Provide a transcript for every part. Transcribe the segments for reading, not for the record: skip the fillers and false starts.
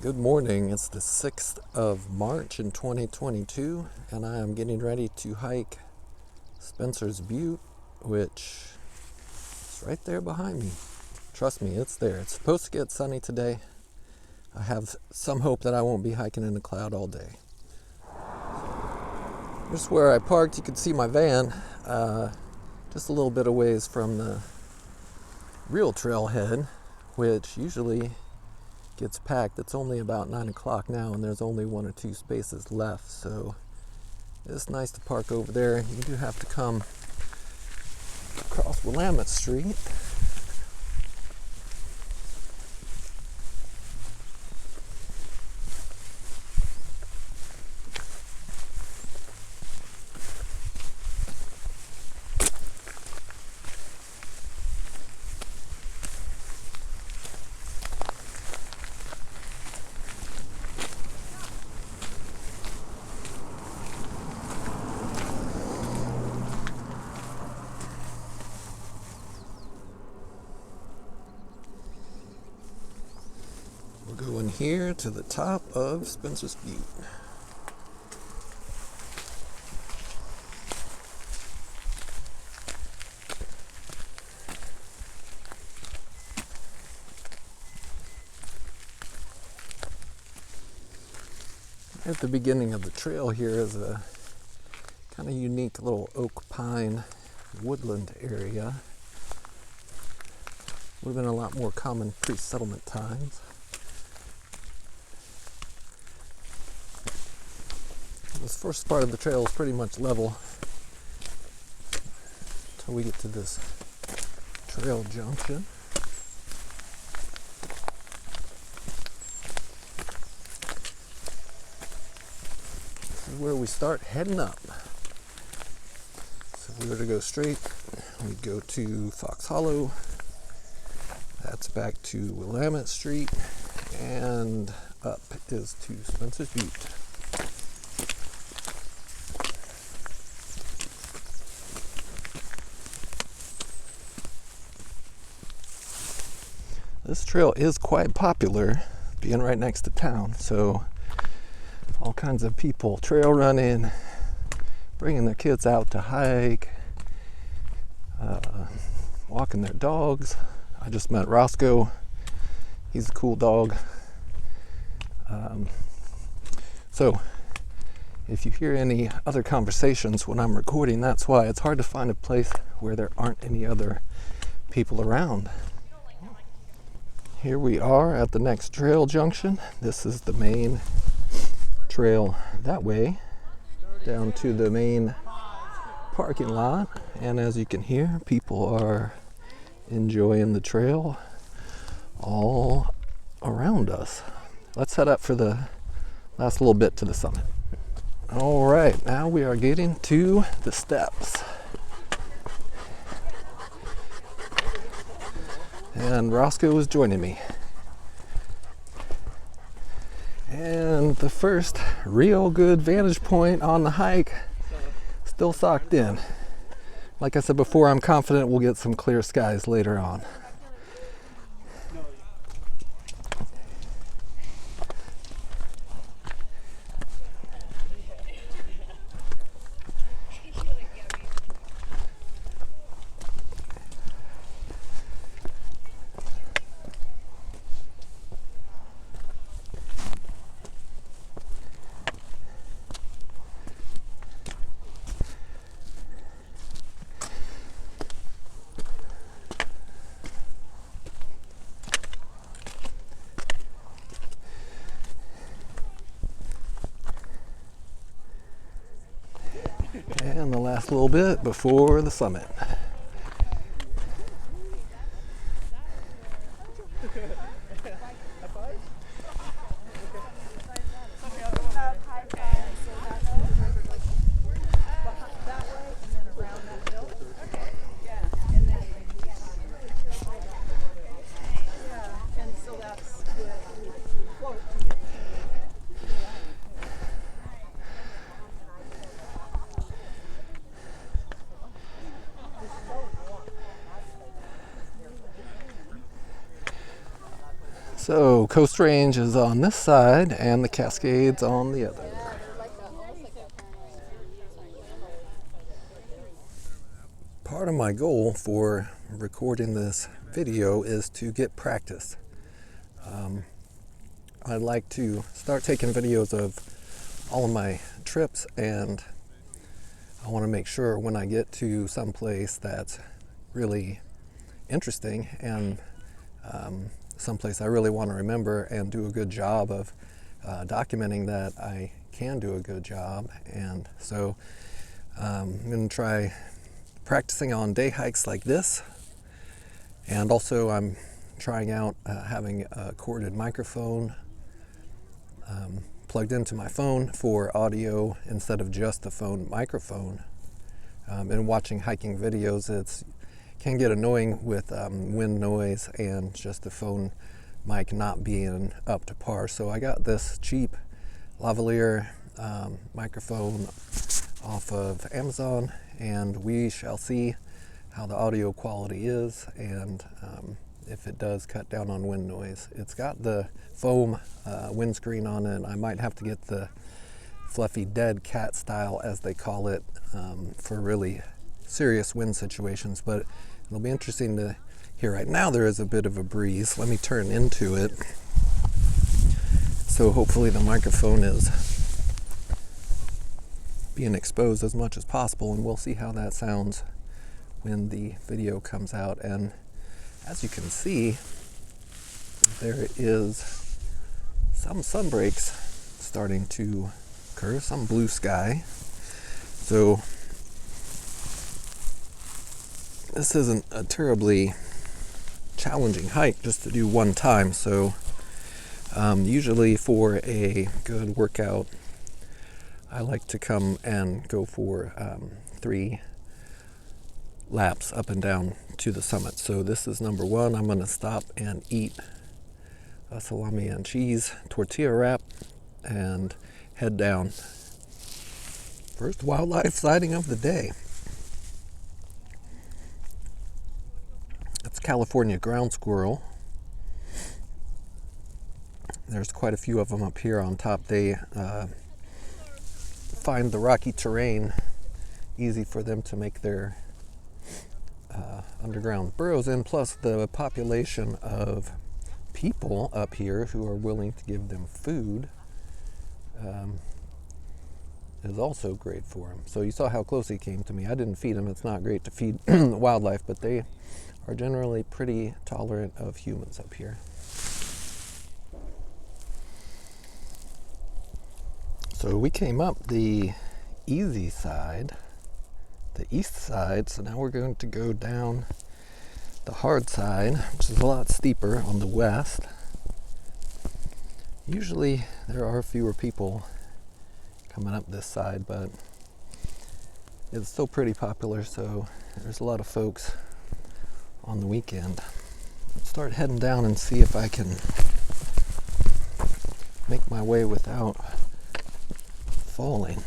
Good morning. It's the 6th of March in 2022, and I am getting ready to hike Spencer's Butte, which is right there behind me. Trust me, it's there. It's supposed to get sunny today. I have some hope that I won't be hiking in the cloud all day. Here's where I parked. You can see my van just a little bit of ways from the real trailhead, which usually gets packed. It's only about 9 o'clock now, and there's only 1 or 2 spaces left, so it's nice to park over there. You do have to come across Willamette Street. We're going here to the top of Spencer's Butte. At the beginning of the trail here is a kind of unique little oak pine woodland area. Would have been a lot more common pre-settlement times. This first part of the trail is pretty much level until we get to this trail junction. This is where we start heading up. So if we were to go straight, we'd go to Fox Hollow. That's back to Willamette Street, and up is to Spencer's Butte. This trail is quite popular, being right next to town, so all kinds of people trail running, bringing their kids out to hike, walking their dogs. I just met Roscoe. He's a cool dog. So if you hear any other conversations when I'm recording, that's why. It's hard to find a place where there aren't any other people around. Here we are at the next trail junction. This is the main trail that way, down to the main parking lot. And as you can hear, people are enjoying the trail all around us. Let's head up for the last little bit to the summit. All right, now we are getting to the steps. And Roscoe is joining me. And the first real good vantage point on the hike, still socked in. Like I said before, I'm confident we'll get some clear skies later on. And the last little bit before the summit. So Coast Range is on this side and the Cascades on the other. Part of my goal for recording this video is to get practice. I'd like to start taking videos of all of my trips, and I want to make sure when I get to some place that's really interesting and someplace I really want to remember and do a good job of documenting that I can do a good job. And so I'm going to try practicing on day hikes like this, and also I'm trying out having a corded microphone plugged into my phone for audio instead of just the phone microphone. And watching hiking videos, it can get annoying with wind noise and just the phone mic not being up to par. So I got this cheap lavalier microphone off of Amazon, and we shall see how the audio quality is and if it does cut down on wind noise. It's got the foam windscreen on it. I might have to get the fluffy dead cat style, as they call it, for really serious wind situations, but it'll be interesting to hear. Right now there is a bit of a breeze. Let me turn into it, so hopefully the microphone is being exposed as much as possible, and we'll see how that sounds when the video comes out. And as you can see, there is some sun breaks starting to occur, some blue sky. So this isn't a terribly challenging hike just to do one time. So usually for a good workout, I like to come and go for 3 laps up and down to the summit. So this is number 1. I'm going to stop and eat a salami and cheese tortilla wrap and head down. First wildlife sighting of the day. It's California ground squirrel. There's quite a few of them up here on top. They find the rocky terrain easy for them to make their underground burrows in, plus the population of people up here who are willing to give them food is also great for them. So you saw how close he came to me. I didn't feed him. It's not great to feed wildlife, but they are generally pretty tolerant of humans up here. So we came up the easy side, the east side, so now we're going to go down the hard side, which is a lot steeper on the west. Usually there are fewer people coming up this side, but it's still pretty popular, so there's a lot of folks on the weekend. Let's start heading down and see if I can make my way without falling.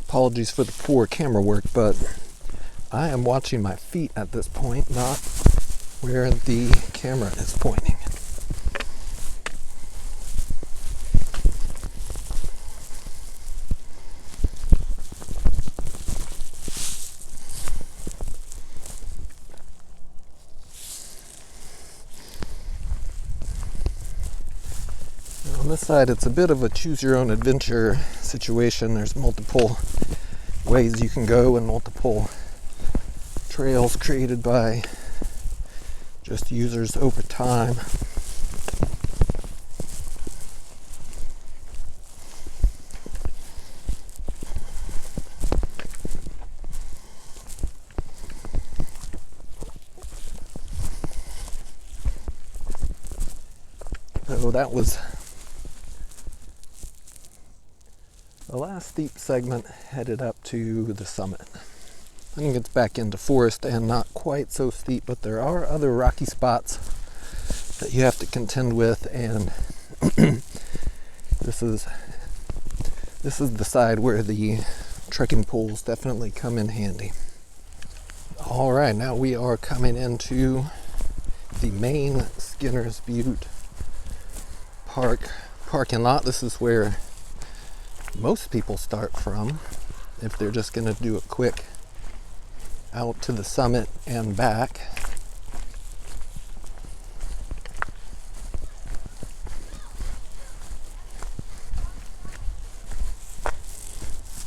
Apologies for the poor camera work, but I am watching my feet at this point, not where the camera is pointing. On this side, it's a bit of a choose your own adventure situation. There's multiple ways you can go and multiple trails created by just users over time. So that was the last steep segment headed up to the summit. Then it gets back into forest and not quite so steep, but there are other rocky spots that you have to contend with, and this is the side where the trekking poles definitely come in handy. All right, now we are coming into the main Skinner's Butte parking lot. This is where most people start from if they're just going to do a quick out to the summit and back.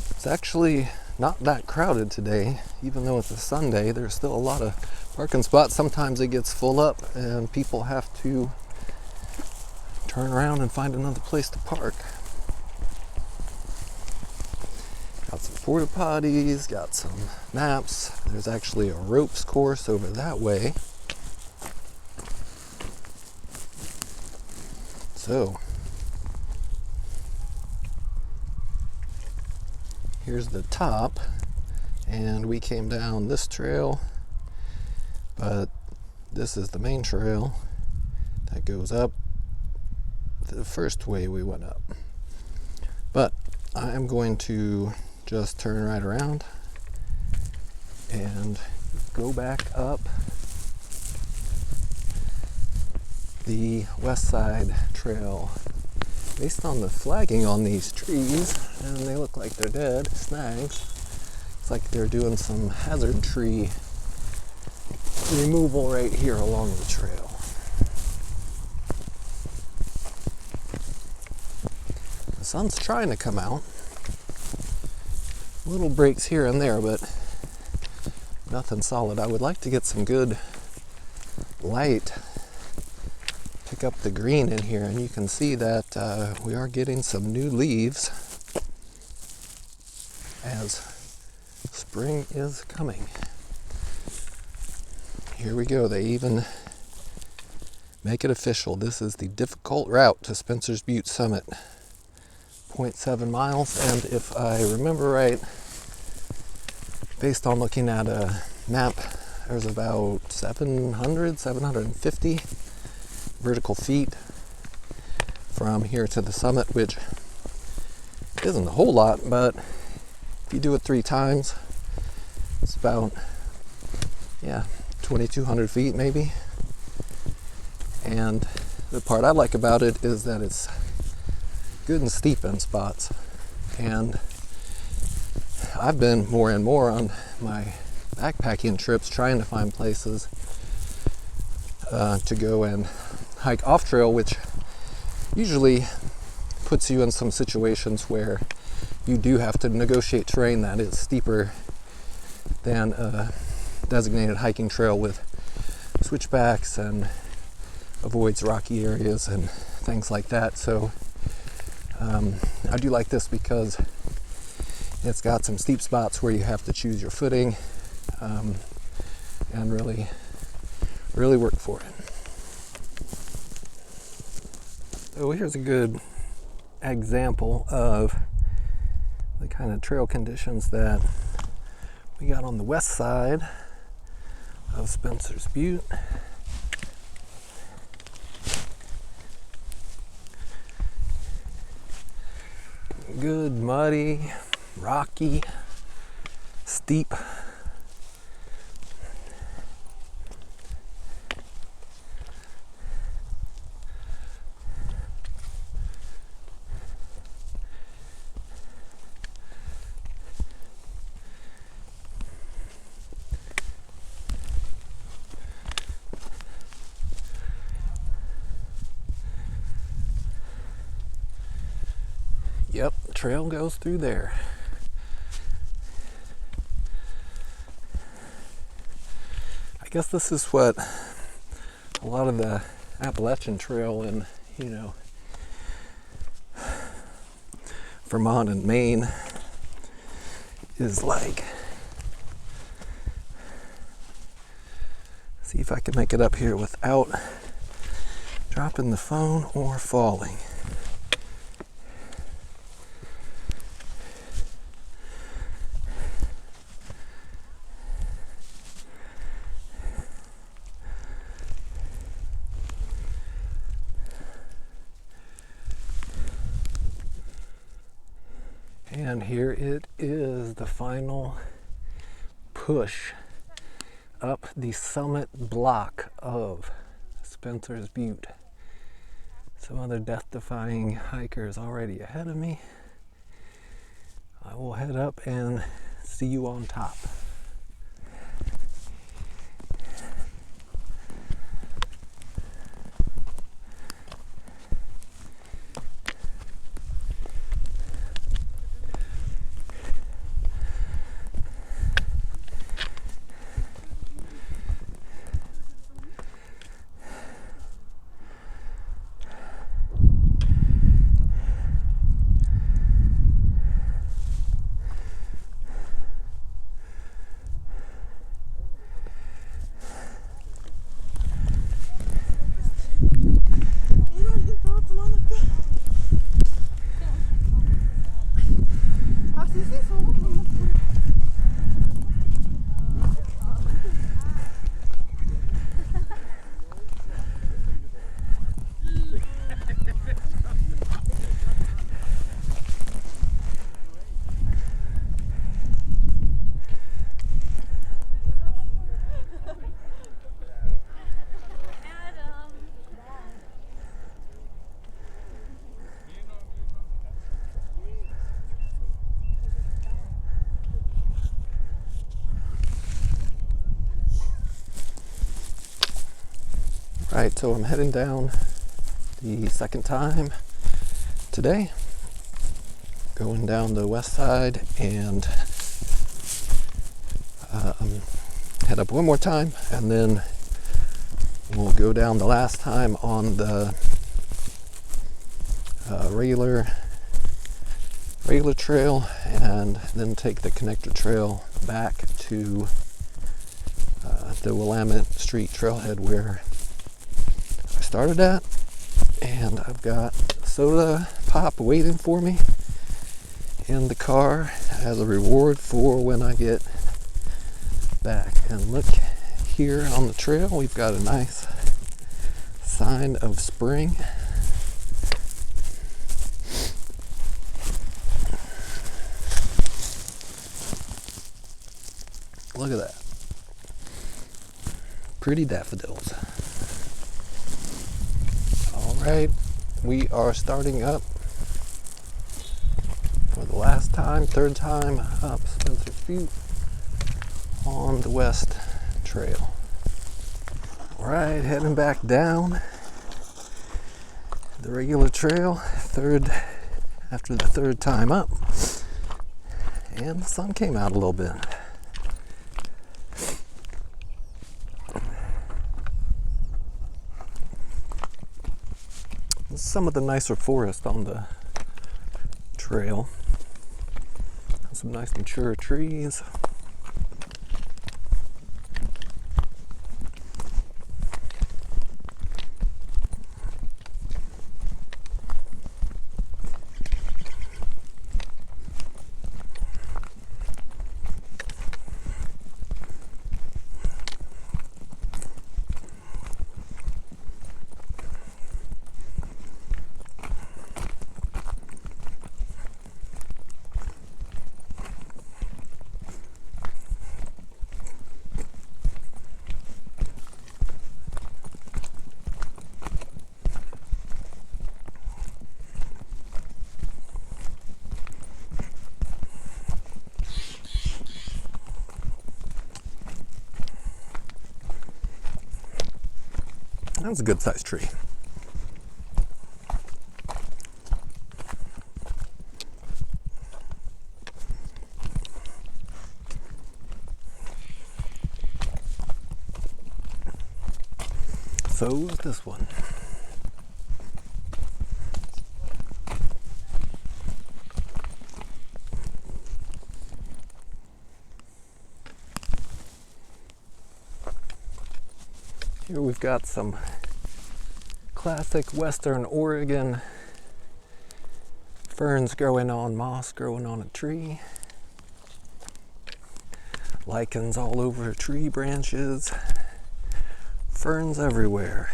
It's actually not that crowded today, even though it's a Sunday. There's still a lot of parking spots. Sometimes it gets full up and people have to turn around and find another place to park. Got some porta potties, got some maps. There's actually a ropes course over that way. So, here's the top, and we came down this trail, but this is the main trail that goes up the first way we went up. But I am going to just turn right around and go back up the west side trail. Based on the flagging on these trees, and they look like they're dead, snags, it's like they're doing some hazard tree removal right here along the trail. The sun's trying to come out. Little breaks here and there, but nothing solid. I would like to get some good light, pick up the green in here, and you can see that we are getting some new leaves as spring is coming. Here we go. They even make it official. This is the difficult route to Spencer's Butte Summit. 0.7 miles, and if I remember right, based on looking at a map, there's about 750 vertical feet from here to the summit, which isn't a whole lot, but if you do it 3 times, it's about 2,200 feet maybe. And the part I like about it is that it's good and steep in spots, and I've been more and more on my backpacking trips trying to find places to go and hike off trail, which usually puts you in some situations where you do have to negotiate terrain that is steeper than a designated hiking trail with switchbacks and avoids rocky areas and things like that. So I do like this because it's got some steep spots where you have to choose your footing and really work for it. So here's a good example of the kind of trail conditions that we got on the west side of Spencer's Butte. Good, muddy, rocky, steep. Yep, the trail goes through there. I guess this is what a lot of the Appalachian Trail in, Vermont and Maine is like. See if I can make it up here without dropping the phone or falling. And here it is, the final push up the summit block of Spencer's Butte. Some other death-defying hikers already ahead of me. I will head up and see you on top. Right, so I'm heading down the second time today, going down the west side, and head up one more time, and then we'll go down the last time on the regular trail, and then take the connector trail back to the Willamette Street trailhead where I started at. And I've got soda pop waiting for me in the car as a reward for when I get back. And look here on the trail, we've got a nice sign of spring. Look at that. Pretty daffodils. All right, we are starting up for the last time, third time up Spencer's Butte on the west trail. All right, heading back down the regular trail, after the third time up, and the sun came out a little bit. Some of the nicer forest on the trail. Some nice mature trees. That's a good sized tree. so is this one. Here we've got some classic Western Oregon ferns growing on moss, growing on a tree. Lichens all over tree branches. Ferns everywhere.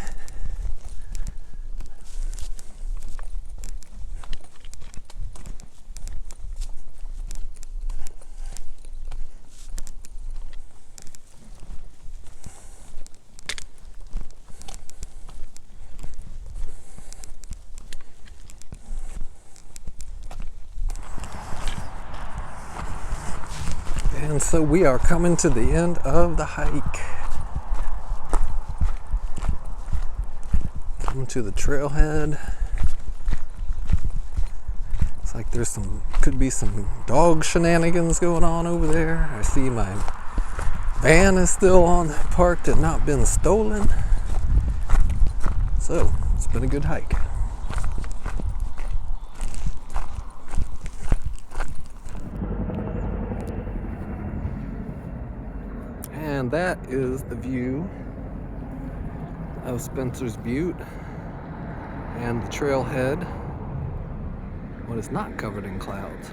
And so we are coming to the end of the hike. Coming to the trailhead. It's like there's could be some dog shenanigans going on over there. I see my van is still parked and not been stolen. So it's been a good hike. And that is the view of Spencer's Butte and the trailhead when it's not covered in clouds.